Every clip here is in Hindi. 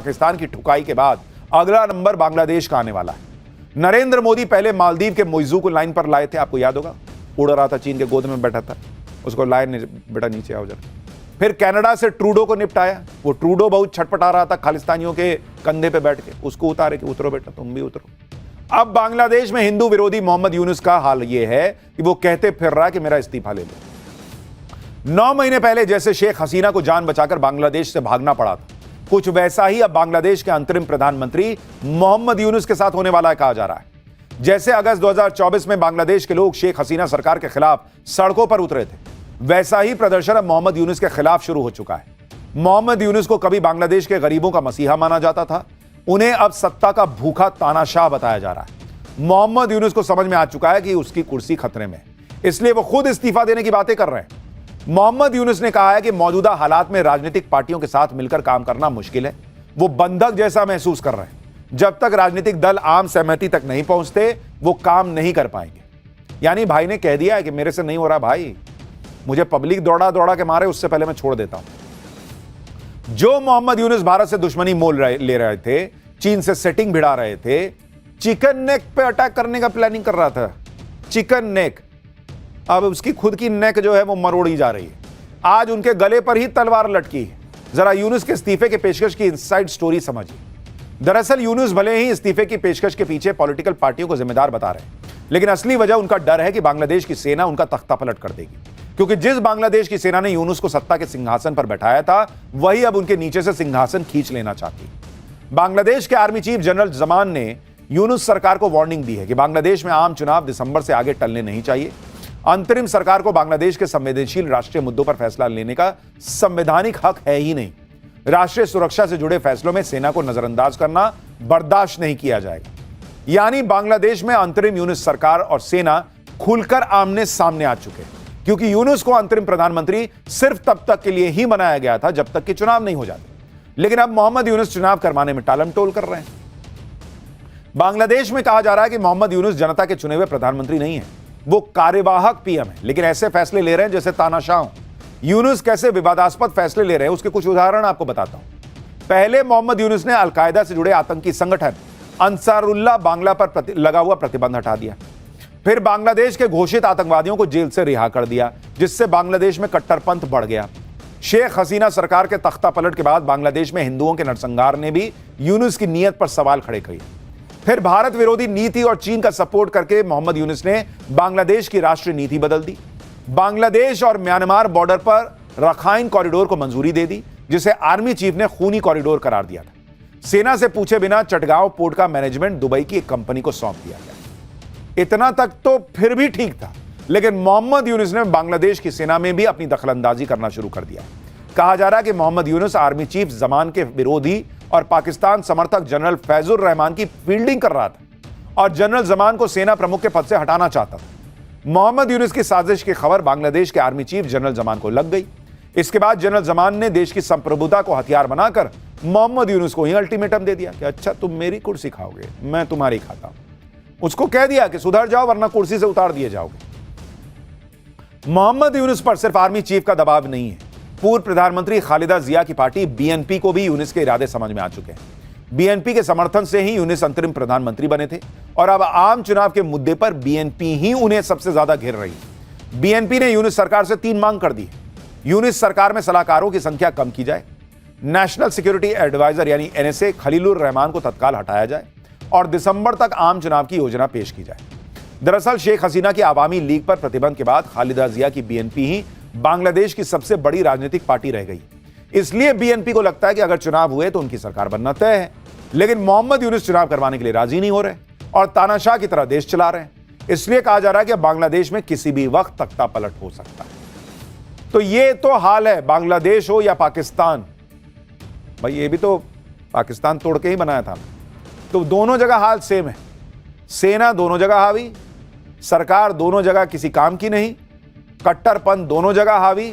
पाकिस्तान की ठुकाई के बाद अगला नंबर बांग्लादेश का आने वाला है। नरेंद्र मोदी पहले मालदीव के मोइजू को लाइन पर लाए थे, आपको याद होगा, उड़ रहा था, चीन के गोद में बैठा था, उसको लाए बेटा नीचे आओ जरा। फिर कनाडा से ट्रूडो को निपटाया, वो ट्रूडो बहुत छटपटा रहा था खालिस्तानियों के कंधे पे बैठ के, उसको उतारे कि उतरो बेटा, तुम भी उतरो। अब बांग्लादेश में हिंदू विरोधी मोहम्मद यूनुस का हाल यह है कि वो कहते फिर रहा कि मेरा इस्तीफा ले लो। 9 महीने पहले जैसे शेख हसीना को जान बचाकर बांग्लादेश से भागना पड़ा था, कुछ वैसा ही अब बांग्लादेश के अंतरिम प्रधानमंत्री मोहम्मद यूनुस के साथ होने वाला है, कहा जा रहा है। जैसे अगस्त 2024 में बांग्लादेश के लोग शेख हसीना सरकार के खिलाफ सड़कों पर उतरे थे, वैसा ही प्रदर्शन अब मोहम्मद यूनुस के खिलाफ शुरू हो चुका है। मोहम्मद यूनुस को कभी बांग्लादेश के गरीबों का मसीहा माना जाता था, उन्हें अब सत्ता का भूखा तानाशाह बताया जा रहा है। मोहम्मद यूनुस को समझ में आ चुका है कि उसकी कुर्सी खतरे में, इसलिए वो खुद इस्तीफा देने की बातें कर रहे हैं। मोहम्मद यूनुस ने कहा है कि मौजूदा हालात में राजनीतिक पार्टियों के साथ मिलकर काम करना मुश्किल है, वो बंधक जैसा महसूस कर रहे हैं। जब तक राजनीतिक दल आम सहमति तक नहीं पहुंचते वो काम नहीं कर पाएंगे। यानी भाई ने कह दिया है कि मेरे से नहीं हो रहा भाई, मुझे पब्लिक दौड़ा दौड़ा के मारे, उससे पहले मैं छोड़ देता हूं। जो मोहम्मद यूनुस भारत से दुश्मनी ले रहे थे, चीन से सेटिंग भिड़ा रहे थे, चिकन नेक पे अटैक करने का प्लानिंग कर रहा था, चिकन नेक, अब उसकी खुद की नेक जो है वो मरोड़ी जा रही है। आज उनके गले पर ही तलवार लटकी है। जरा यूनुस के इस्तीफे के पेशकश की इनसाइड स्टोरी समझिए। दरअसल यूनुस भले ही इस्तीफे की पेशकश के पीछे पॉलिटिकल पार्टियों को जिम्मेदार बता रहे हैं, लेकिन असली वजह उनका डर है कि बांग्लादेश की सेना उनका तख्ता पलट कर देगी। क्योंकि जिस बांग्लादेश की सेना ने यूनुस को सत्ता के सिंहासन पर बैठाया था, वही अब उनके नीचे से सिंहासन खींच लेना चाहती है। बांग्लादेश के आर्मी चीफ जनरल जमान ने यूनुस सरकार को वार्निंग दी है कि बांग्लादेश में आम चुनाव दिसंबर से आगे टलने नहीं चाहिए। अंतरिम सरकार को बांग्लादेश के संवेदनशील राष्ट्रीय मुद्दों पर फैसला लेने का संवैधानिक हक है ही नहीं। राष्ट्रीय सुरक्षा से जुड़े फैसलों में सेना को नजरअंदाज करना बर्दाश्त नहीं किया जाएगा। यानी बांग्लादेश में अंतरिम यूनुस सरकार और सेना खुलकर आमने सामने आ चुके हैं, क्योंकि यूनुस को अंतरिम प्रधानमंत्री सिर्फ तब तक के लिए ही बनाया गया था जब तक कि चुनाव नहीं हो जाते। लेकिन अब मोहम्मद यूनुस चुनाव करवाने में टालमटोल कर रहे हैं। बांग्लादेश में कहा जा रहा है कि मोहम्मद यूनुस जनता के चुने हुए प्रधानमंत्री नहीं है, वो कार्यवाहक पीएम है, लेकिन ऐसे फैसले ले रहे हैं जैसे तानाशाह। यूनुस कैसे विवादास्पद फैसले ले रहे हैं उसके कुछ उदाहरण आपको बताता हूं। पहले मोहम्मद यूनुस ने अलकायदा से जुड़े आतंकी संगठन अंसारुल्लाह बांग्ला पर लगा हुआ प्रतिबंध हटा दिया। फिर बांग्लादेश के घोषित आतंकवादियों को जेल से रिहा कर दिया, जिससे बांग्लादेश में कट्टरपंथ बढ़ गया। शेख हसीना सरकार के तख्ता पलट के बाद बांग्लादेश में हिंदुओं के नरसंहार ने भी यूनुस की नीयत पर सवाल खड़े किए। फिर भारत विरोधी नीति और चीन का सपोर्ट करके मोहम्मद यूनुस ने बांग्लादेश की राष्ट्रीय नीति बदल दी। बांग्लादेश और म्यांमार बॉर्डर पर रखाइन कॉरिडोर को मंजूरी दे दी, जिसे आर्मी चीफ ने खूनी कॉरिडोर करार दिया था। सेना से पूछे बिना चटगांव पोर्ट का मैनेजमेंट दुबई की एक कंपनी को सौंप दिया गया। इतना तक तो फिर भी ठीक था, लेकिन मोहम्मद यूनुस ने बांग्लादेश की सेना में भी अपनी दखलंदाजी करना शुरू कर दिया। कहा जा रहा है कि मोहम्मद यूनुस आर्मी चीफ जमान के विरोधी और पाकिस्तान समर्थक जनरल फैजुर रहमान की फील्डिंग कर रहा था और जनरल जमान को सेना प्रमुख के पद से हटाना चाहता था। मोहम्मद यूनुस की साजिश की खबर बांग्लादेश के आर्मी चीफ जनरल जमान को लग गई। इसके बाद जनरल जमान ने देश की संप्रभुता को हथियार बनाकर मोहम्मद यूनुस को ही अल्टीमेटम दे दिया कि अच्छा तुम मेरी कुर्सी खाओगे, मैं तुम्हारी खाता हूं। उसको कह दिया कि सुधर जाओ वरना कुर्सी से उतार दिए जाओगे। मोहम्मद यूनुस पर सिर्फ आर्मी चीफ का दबाव नहीं है, पूर्व प्रधानमंत्री खालिदा जिया की पार्टी बीएनपी को भी यूनुस के इरादे समझ में आ चुके हैं। बीएनपी के समर्थन से ही यूनुस अंतरिम प्रधानमंत्री बने थे और अब आम चुनाव के मुद्दे पर बीएनपी ही उन्हें सबसे ज्यादा घेर रही है। बीएनपी ने यूनुस सरकार से 3 मांग कर दी है। यूनुस सरकार में सलाहकारों की संख्या कम की जाए, नेशनल सिक्योरिटी एडवाइजर यानी एनएसए खलीलुर रहमान को तत्काल हटाया जाए और दिसंबर तक आम चुनाव की योजना पेश की जाए। दरअसल शेख हसीना की आवामी लीग पर प्रतिबंध के बाद खालिदा जिया की बीएनपी ही बांग्लादेश की सबसे बड़ी राजनीतिक पार्टी रह गई। इसलिए बीएनपी को लगता है कि अगर चुनाव हुए तो उनकी सरकार बनना तय है। लेकिन मोहम्मद यूनुस चुनाव करवाने के लिए राजी नहीं हो रहे और तानाशाह की तरह देश चला रहे हैं। इसलिए कहा जा रहा है कि बांग्लादेश में किसी भी वक्त तख्ता पलट हो सकता है। तो ये तो हाल है, बांग्लादेश हो या पाकिस्तान। भाई ये भी तो पाकिस्तान तोड़ के ही बनाया था, तो दोनों जगह हाल सेम है। सेना दोनों जगह हावी, सरकार दोनों जगह किसी काम की नहीं, कट्टरपंथ दोनों जगह हावी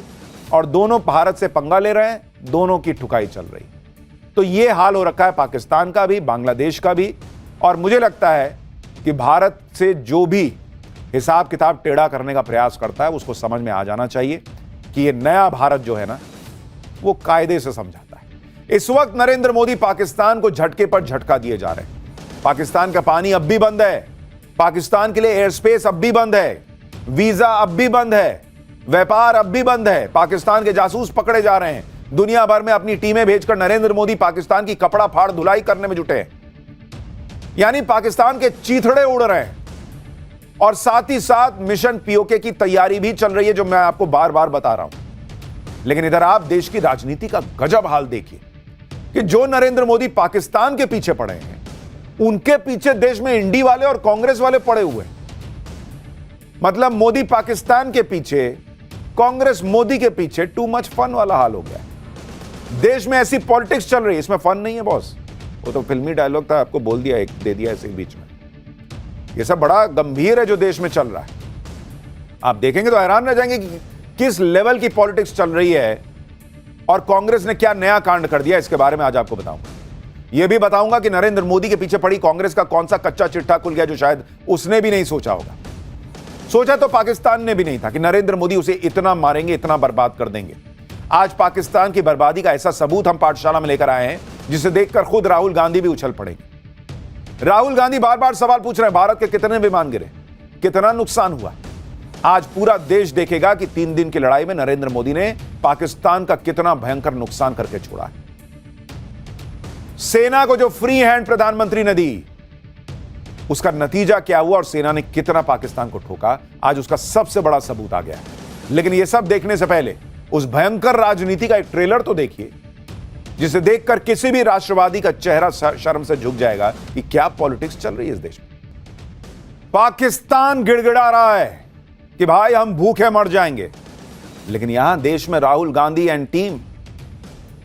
और दोनों भारत से पंगा ले रहे हैं, दोनों की ठुकाई चल रही। तो ये हाल हो रखा है पाकिस्तान का भी, बांग्लादेश का भी। और मुझे लगता है कि भारत से जो भी हिसाब किताब टेढ़ा करने का प्रयास करता है उसको समझ में आ जाना चाहिए कि ये नया भारत जो है ना वो कायदे से समझाता है। इस वक्त नरेंद्र मोदी पाकिस्तान को झटके पर झटका दिए जा रहे हैं। पाकिस्तान का पानी अब भी बंद है, पाकिस्तान के लिए एयर स्पेस अब भी बंद है, वीजा अब भी बंद है, व्यापार अब भी बंद है, पाकिस्तान के जासूस पकड़े जा रहे हैं। दुनिया भर में अपनी टीमें भेजकर नरेंद्र मोदी पाकिस्तान की कपड़ा फाड़ धुलाई करने में जुटे हैं। यानी पाकिस्तान के चीथड़े उड़ रहे हैं और साथ ही साथ मिशन पीओके की तैयारी भी चल रही है, जो मैं आपको बार बार बता रहा हूं। लेकिन इधर आप देश की राजनीति का गजब हाल देखिए कि जो नरेंद्र मोदी पाकिस्तान के पीछे पड़े हैं, उनके पीछे देश में इंडी वाले और कांग्रेस वाले पड़े हुए हैं। मतलब मोदी पाकिस्तान के पीछे, कांग्रेस मोदी के पीछे। टू मच फन वाला हाल हो गया। देश में ऐसी पॉलिटिक्स चल रही है, इसमें फन नहीं है बॉस। वो तो फिल्मी डायलॉग था, आपको बोल दिया, एक दे दिया ऐसे बीच में। ये सब बड़ा गंभीर है जो देश में चल रहा है। आप देखेंगे तो हैरान रह जाएंगे कि किस लेवल की पॉलिटिक्स चल रही है और कांग्रेस ने क्या नया कांड कर दिया। इसके बारे में आज आपको बताऊंगा। यह भी बताऊंगा कि नरेंद्र मोदी के पीछे पड़ी कांग्रेस का कौन सा कच्चा चिट्ठा खुल गया जो शायद उसने भी नहीं सोचा होगा। सोचा तो पाकिस्तान ने भी नहीं था कि नरेंद्र मोदी उसे इतना मारेंगे, इतना बर्बाद कर देंगे। आज पाकिस्तान की बर्बादी का ऐसा सबूत हम पाठशाला में लेकर आए हैं जिसे देखकर खुद राहुल गांधी भी उछल पड़ेंगे। राहुल गांधी बार बार सवाल पूछ रहे हैं, भारत के कितने विमान गिरे, कितना नुकसान हुआ। आज पूरा देश देखेगा कि 3 दिन की लड़ाई में नरेंद्र मोदी ने पाकिस्तान का कितना भयंकर नुकसान करके छोड़ा है। सेना को जो फ्री हैंड प्रधानमंत्री ने दी, उसका नतीजा क्या हुआ और सेना ने कितना पाकिस्तान को ठोका, आज उसका सबसे बड़ा सबूत आ गया है। लेकिन यह सब देखने से पहले उस भयंकर राजनीति का एक ट्रेलर तो देखिए, जिसे देखकर किसी भी राष्ट्रवादी का चेहरा शर्म से झुक जाएगा कि क्या पॉलिटिक्स चल रही है इस देश में। पाकिस्तान गिड़गिड़ा रहा है कि भाई हम भूखे मर जाएंगे, लेकिन यहां देश में राहुल गांधी एंड टीम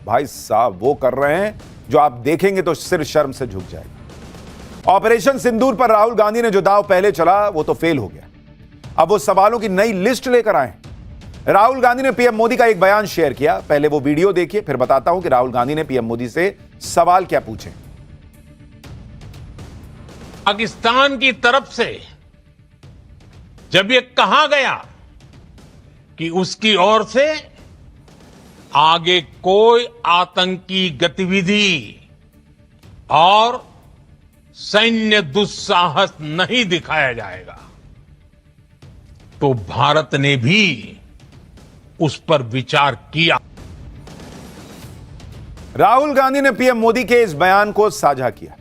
भाई साहब वो कर रहे हैं जो आप देखेंगे तो सिर शर्म से झुक जाएगा। ऑपरेशन सिंदूर पर राहुल गांधी ने जो दांव पहले चला वो तो फेल हो गया। अब वो सवालों की नई लिस्ट लेकर आए। राहुल गांधी ने पीएम मोदी का एक बयान शेयर किया। पहले वो वीडियो देखिए, फिर बताता हूं कि राहुल गांधी ने पीएम मोदी से सवाल क्या पूछे। पाकिस्तान की तरफ से जब ये कहा गया कि उसकी ओर से आगे कोई आतंकी गतिविधि और सैन्य दुस्साहस नहीं दिखाया जाएगा, तो भारत ने भी उस पर विचार किया। राहुल गांधी ने पीएम मोदी के इस बयान को साझा किया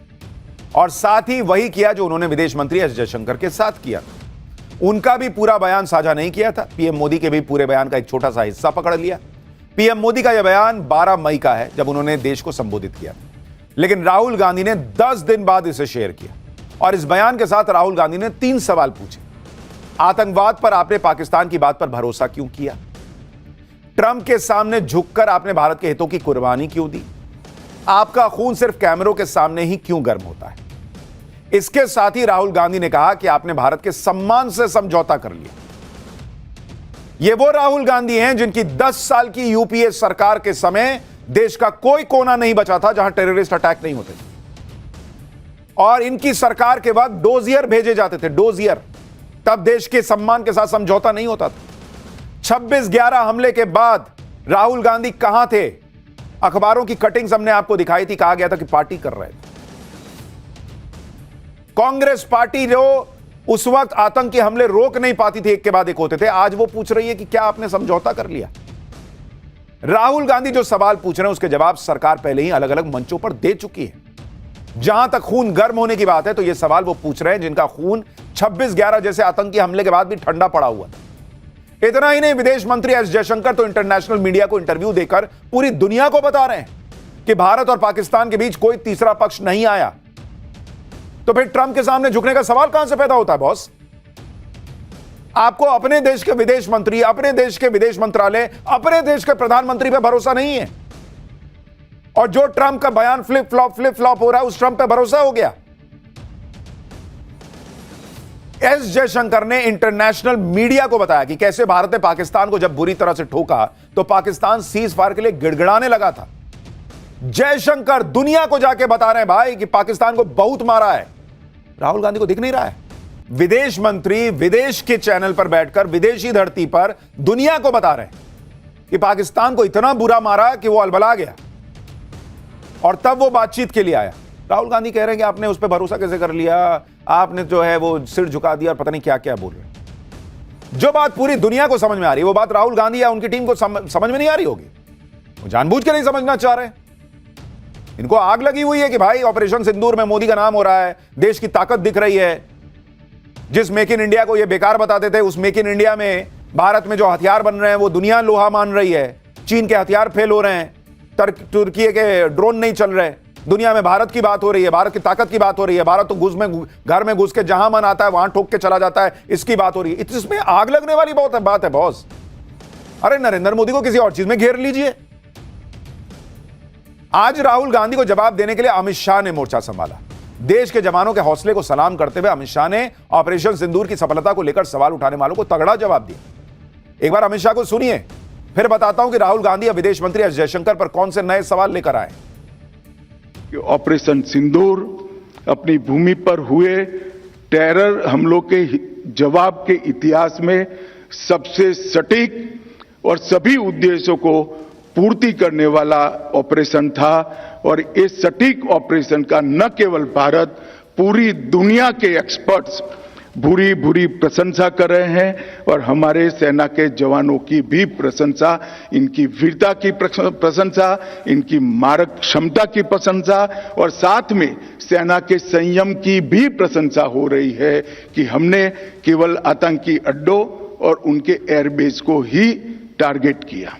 और साथ ही वही किया जो उन्होंने विदेश मंत्री एस जयशंकर के साथ किया। उनका भी पूरा बयान साझा नहीं किया था, पीएम मोदी के भी पूरे बयान का एक छोटा सा हिस्सा पकड़ लिया। पीएम मोदी का यह बयान 12 मई का है, जब उन्होंने देश को संबोधित किया। लेकिन राहुल गांधी ने 10 दिन बाद इसे शेयर किया और इस बयान के साथ राहुल गांधी ने 3 सवाल पूछे। आतंकवाद पर आपने पाकिस्तान की बात पर भरोसा क्यों किया? ट्रंप के सामने झुककर आपने भारत के हितों की कुर्बानी क्यों दी? आपका खून सिर्फ कैमरों के सामने ही क्यों गर्म होता है? इसके साथ ही राहुल गांधी ने कहा कि आपने भारत के सम्मान से समझौता कर लिया। ये वो राहुल गांधी हैं जिनकी 10 साल की यूपीए सरकार के समय देश का कोई कोना नहीं बचा था जहां टेररिस्ट अटैक नहीं होते थे। और इनकी सरकार के वक्त डोजियर भेजे जाते थे, डोजियर। तब देश के सम्मान के साथ समझौता नहीं होता था। 26/11 हमले के बाद राहुल गांधी कहां थे? अखबारों की कटिंग्स हमने आपको दिखाई थी, कहा गया था कि पार्टी कर रहे थे। कांग्रेस पार्टी जो उस वक्त आतंकी हमले रोक नहीं पाती थी, एक के बाद एक होते थे, आज वो पूछ रही है कि क्या आपने समझौता कर लिया? राहुल गांधी जो सवाल पूछ रहे हैं उसके जवाब सरकार पहले ही अलग अलग मंचों पर दे चुकी है। जहां तक खून गर्म होने की बात है तो ये सवाल वो पूछ रहे हैं जिनका खून 26/11 जैसे आतंकी हमले के बाद भी ठंडा पड़ा हुआ था। इतना ही नहीं, विदेश मंत्री एस जयशंकर तो इंटरनेशनल मीडिया को इंटरव्यू देकर पूरी दुनिया को बता रहे हैं कि भारत और पाकिस्तान के बीच कोई तीसरा पक्ष नहीं आया। तो फिर ट्रंप के सामने झुकने का सवाल कहां से पैदा होता है बॉस? आपको अपने देश के विदेश मंत्री, अपने देश के विदेश मंत्रालय, अपने देश के प्रधानमंत्री पे भरोसा नहीं है, और जो ट्रंप का बयान फ्लिप फ्लॉप हो रहा है उस ट्रंप पे भरोसा हो गया। एस जयशंकर ने इंटरनेशनल मीडिया को बताया कि कैसे भारत ने पाकिस्तान को जब बुरी तरह से ठोका तो पाकिस्तान सीज फायर के लिए गिड़गिड़ाने लगा था। जयशंकर दुनिया को जाके बता रहे हैं भाई कि पाकिस्तान को बहुत मारा है। राहुल गांधी को दिख नहीं रहा है? विदेश मंत्री विदेश के चैनल पर बैठकर विदेशी धरती पर दुनिया को बता रहे हैं कि पाकिस्तान को इतना बुरा मारा कि वो अलबला गया। और तब वो बातचीत के लिए आया। राहुल गांधी कह रहे हैं कि आपने उस पर भरोसा कैसे कर लिया, आपने जो है वो सिर झुका दिया और पता नहीं क्या क्या बोल रहे हैं। जो बात पूरी दुनिया को समझ में आ रही है वो बात राहुल गांधी या उनकी टीम को समझ में नहीं आ रही होगी। वो जानबूझ के नहीं समझना चाह रहे। इनको आग लगी हुई है कि भाई ऑपरेशन सिंदूर में मोदी का नाम हो रहा है, देश की ताकत दिख रही है। जिस मेक इन इंडिया को ये बेकार बताते थे, उस मेक इन इंडिया में भारत में जो हथियार बन रहे हैं वो दुनिया लोहा मान रही है। चीन के हथियार फेल हो रहे हैं, तुर्की के ड्रोन नहीं चल रहे। दुनिया में भारत की बात हो रही है, भारत की ताकत की बात हो रही है। भारत तो घर में घुस के जहां मन आता है वहां ठोक के चला जाता है, इसकी बात हो रही है। इसमें आग लगने वाली बहुत बात है बॉस। अरे नरेंद्र मोदी को किसी और चीज में घेर लीजिए। आज राहुल गांधी को जवाब देने के लिए अमित शाह ने मोर्चा संभाला। देश के जवानों के हौसले को सलाम करते हुए अमित शाह ने ऑपरेशन सिंदूर की सफलता को लेकर सवाल उठाने वालों को तगड़ा जवाब दिया। एक बार अमित शाह को सुनिए, फिर बताता हूं कि राहुल गांधी अब विदेश मंत्री एस जयशंकर पर कौन से नए सवाल लेकर आए। ऑपरेशन सिंदूर अपनी भूमि पर हुए टेरर हमलों के जवाब के इतिहास में सबसे सटीक और सभी उद्देश्यों को पूर्ति करने वाला ऑपरेशन था। और इस सटीक ऑपरेशन का न केवल भारत, पूरी दुनिया के एक्सपर्ट्स भूरी भूरी प्रशंसा कर रहे हैं और हमारे सेना के जवानों की भी प्रशंसा, इनकी वीरता की प्रशंसा, इनकी मारक क्षमता की प्रशंसा और साथ में सेना के संयम की भी प्रशंसा हो रही है कि हमने केवल आतंकी अड्डों और उनके एयरबेस को ही टारगेट किया।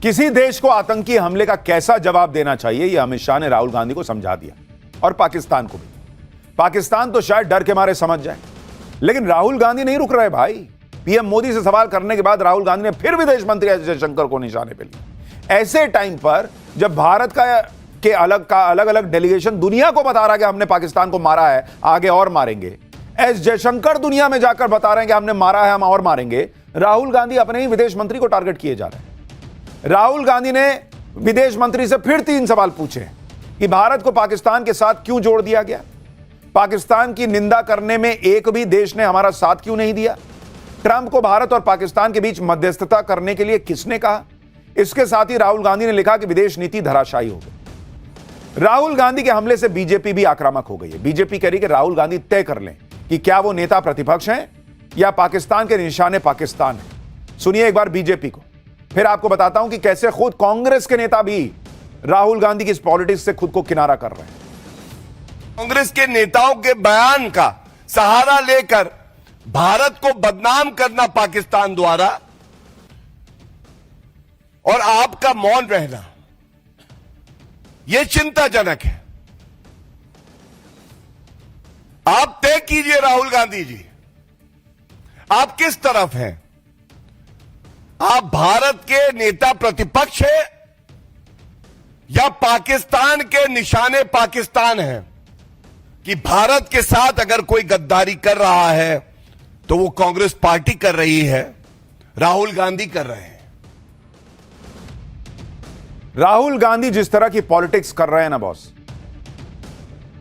किसी देश को आतंकी हमले का कैसा जवाब देना चाहिए, यह अमित शाह ने राहुल गांधी को समझा दिया और पाकिस्तान को भी। पाकिस्तान तो शायद डर के मारे समझ जाए, लेकिन राहुल गांधी नहीं रुक रहे भाई। पीएम मोदी से सवाल करने के बाद राहुल गांधी ने फिर विदेश मंत्री एस जयशंकर को निशाने पे लिया। ऐसे टाइम पर जब भारत का अलग अलग डेलीगेशन दुनिया को बता रहा है कि हमने पाकिस्तान को मारा है, आगे और मारेंगे, एस जयशंकर दुनिया में जाकर बता रहे हैं कि हमने मारा है, हम और मारेंगे, राहुल गांधी अपने ही विदेश मंत्री को टारगेट किए जा रहे हैं। राहुल गांधी ने विदेश मंत्री से फिर 3 सवाल पूछे कि भारत को पाकिस्तान के साथ क्यों जोड़ दिया गया, पाकिस्तान की निंदा करने में एक भी देश ने हमारा साथ क्यों नहीं दिया, ट्रंप को भारत और पाकिस्तान के बीच मध्यस्थता करने के लिए किसने कहा। इसके साथ ही राहुल गांधी ने लिखा कि विदेश नीति धराशायी हो गई। राहुल गांधी के हमले से बीजेपी भी आक्रामक हो गई है। बीजेपी कह रही कि राहुल गांधी तय कर लें कि क्या वो नेता प्रतिपक्ष हैं या पाकिस्तान के निशाने पाकिस्तान है। सुनिए एक बार बीजेपी को, फिर आपको बताता हूं कि कैसे खुद कांग्रेस के नेता भी राहुल गांधी की इस पॉलिटिक्स से खुद को किनारा कर रहे हैं। कांग्रेस के नेताओं के बयान का सहारा लेकर भारत को बदनाम करना पाकिस्तान द्वारा और आपका मौन रहना, यह चिंताजनक है। आप तय कीजिए राहुल गांधी जी, आप किस तरफ हैं? आप भारत के नेता प्रतिपक्ष हैं या पाकिस्तान के निशाने पाकिस्तान हैं? कि भारत के साथ अगर कोई गद्दारी कर रहा है तो वो कांग्रेस पार्टी कर रही है, राहुल गांधी कर रहे हैं। राहुल गांधी जिस तरह की पॉलिटिक्स कर रहे हैं ना बॉस,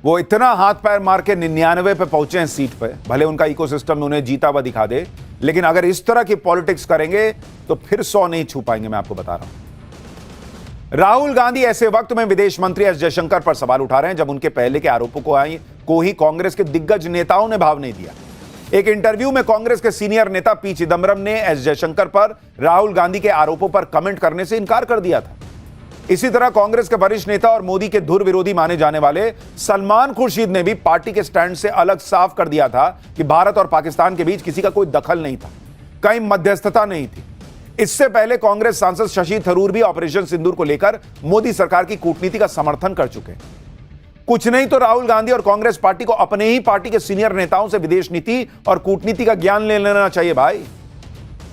वो इतना हाथ पैर मार के 99 पे पहुंचे हैं सीट पे, भले उनका इकोसिस्टम उन्हें जीता हुआ दिखा दे, लेकिन अगर इस तरह की पॉलिटिक्स करेंगे तो फिर 100 नहीं छू पाएंगे, मैं आपको बता रहा हूं। राहुल गांधी ऐसे वक्त में विदेश मंत्री एस जयशंकर पर सवाल उठा रहे हैं जब उनके पहले के आरोपों को ही कांग्रेस के दिग्गज नेताओं ने भाव नहीं दिया। एक इंटरव्यू में कांग्रेस के सीनियर नेता पी चिदंबरम ने एस जयशंकर पर राहुल गांधी के आरोपों पर कमेंट करने से इनकार कर दिया था। इसी तरह कांग्रेस के वरिष्ठ नेता और मोदी के धुर विरोधी माने जाने वाले सलमान खुर्शीद ने भी पार्टी के स्टैंड से अलग साफ कर दिया था कि भारत और पाकिस्तान के बीच किसी का कोई दखल नहीं था, कहीं मध्यस्थता नहीं थी। इससे पहले कांग्रेस सांसद शशि थरूर भी ऑपरेशन सिंदूर को लेकर मोदी सरकार की कूटनीति का समर्थन कर चुके हैं। कुछ नहीं तो राहुल गांधी और कांग्रेस पार्टी को अपने ही पार्टी के सीनियर नेताओं से विदेश नीति और कूटनीति का ज्ञान ले लेना चाहिए भाई।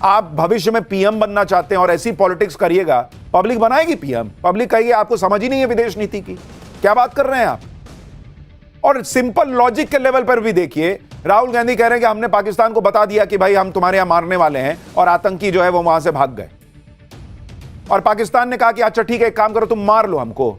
आप भविष्य में पीएम बनना चाहते हैं और ऐसी पॉलिटिक्स करिएगा, पब्लिक बनाएगी पीएम। पब्लिक कहेगी आपको समझ ही नहीं है विदेश नीति की, क्या बात कर रहे हैं आप। और सिंपल लॉजिक के लेवल पर भी देखिए, राहुल गांधी कह रहे हैं कि हमने पाकिस्तान को बता दिया कि भाई हम तुम्हारे यहां मारने वाले हैं और आतंकी जो है वो वहां से भाग गए, और पाकिस्तान ने कहा कि अच्छा ठीक है, एक काम करो, तुम मार लो हमको।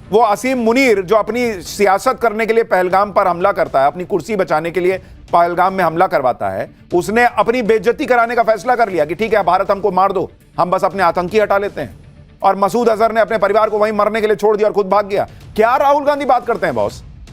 वो असीम मुनीर जो अपनी सियासत करने के लिए पहलगाम पर हमला करता है, अपनी कुर्सी बचाने के लिए पहलगाम में हमला करवाता है, उसने अपनी बेइज्जती कराने का फैसला कर लिया कि ठीक है भारत हमको मार दो, हम बस अपने आतंकी हटा लेते हैं। और मसूद अजहर ने अपने परिवार को वहीं मरने के लिए छोड़ दिया और खुद भाग गया। क्या राहुल गांधी बात करते हैं बॉस?